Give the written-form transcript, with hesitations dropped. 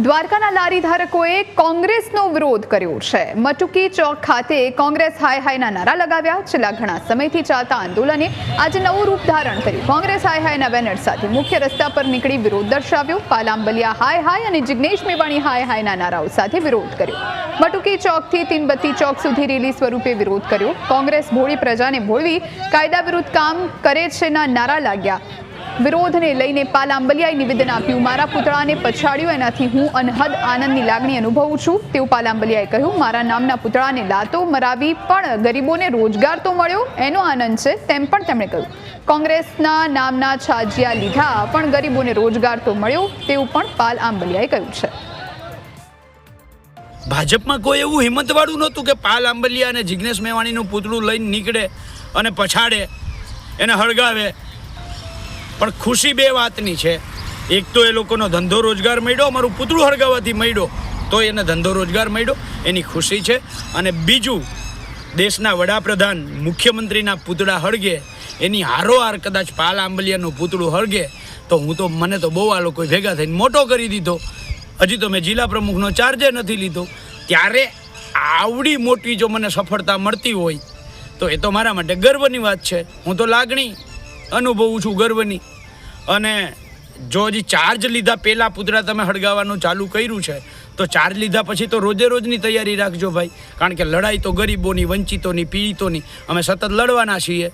દ્વારકાના લારી ધારકોએ કોંગ્રેસનો વિરોધ કર્યો છે। મટુકી ચોક ખાતે કોંગ્રેસ હાય હાયના નારા લગાવ્યા। છેલ્લા ઘણા સમયથી ચાલતા આંદોલને આજે નવું રૂપ ધારણ કર્યું। કોંગ્રેસ હાય હાયના બેનર સાથે મુખ્ય રસ્તા પર નીકળી વિરોધ દર્શાવ્યો। પાલાંબલિયા હાય હાય અને જિગ્નેશ મેવાણી હાય હાયના નારાઓ સાથે વિરોધ કર્યો। મટુકી ચોકથી તીનબત્તી ચોક સુધી રેલી સ્વરૂપે વિરોધ કર્યો। કોંગ્રેસ ભોળી પ્રજાને ભોળવી કાયદા વિરુદ્ધ કામ કરે છેના નારા લાગ્યા। વિરોધને લઈને પાલાંબલિયાએ નિવેદન આપ્યું। મારા પુતળાને પછાડ્યો, એનાથી હું અનહદ આનંદની લાગણી અનુભવું છું તેવું પાલાંબલિયાએ કહ્યું। મારા નામના પુતળાને લાતો મરાવી પણ ગરીબોને રોજગાર તો મળ્યો, એનો આનંદ છે તેમ પણ તેમણે કહ્યું। કોંગ્રેસના નામના છાજિયા લીધા પણ ગરીબોને રોજગાર તો મળ્યો તેવું પણ પાલાંબલિયાએ કહ્યું છે। ભાજપમાં કોઈ એવું હિંમતવાળું નહોતું કે પાલાંબલિયા અને જિગ્નેશ મેવાણીનું પૂતળું લઈને નીકળે અને પછાડે, એને હળગાવે। પણ ખુશી બે વાતની છે। એક તો એ લોકોનો ધંધો રોજગાર મળ્યો, અમારું પૂતળું હળગાવવાથી મળ્યો તો એને ધંધો રોજગાર મળ્યો, એની ખુશી છે। અને બીજું, દેશના વડાપ્રધાન મુખ્યમંત્રીના પૂતળા હળગે એની હારોહાર કદાચ પાલાંબલિયાનું પૂતળું હળગે તો મને તો બહુ આ લોકો ભેગા થઈને મોટો કરી દીધો। હજી તો મેં જિલ્લા પ્રમુખનો ચાર્જે નથી લીધો। ત્યારે આવડી મોટી જો મને સફળતા મળતી હોય તો એ તો મારા માટે ગર્વની વાત છે। હું તો લાગણી અનુભવું છું ગર્વની। અને જો હજી ચાર્જ લીધા પહેલાં પૂતળા તમે હળગાવવાનું ચાલુ કર્યું છે તો ચાર્જ લીધા પછી તો રોજે રોજની તૈયારી રાખજો ભાઈ, કારણ કે લડાઈ તો ગરીબોની, વંચિતોની, પીડિતોની અમે સતત લડવાના છીએ।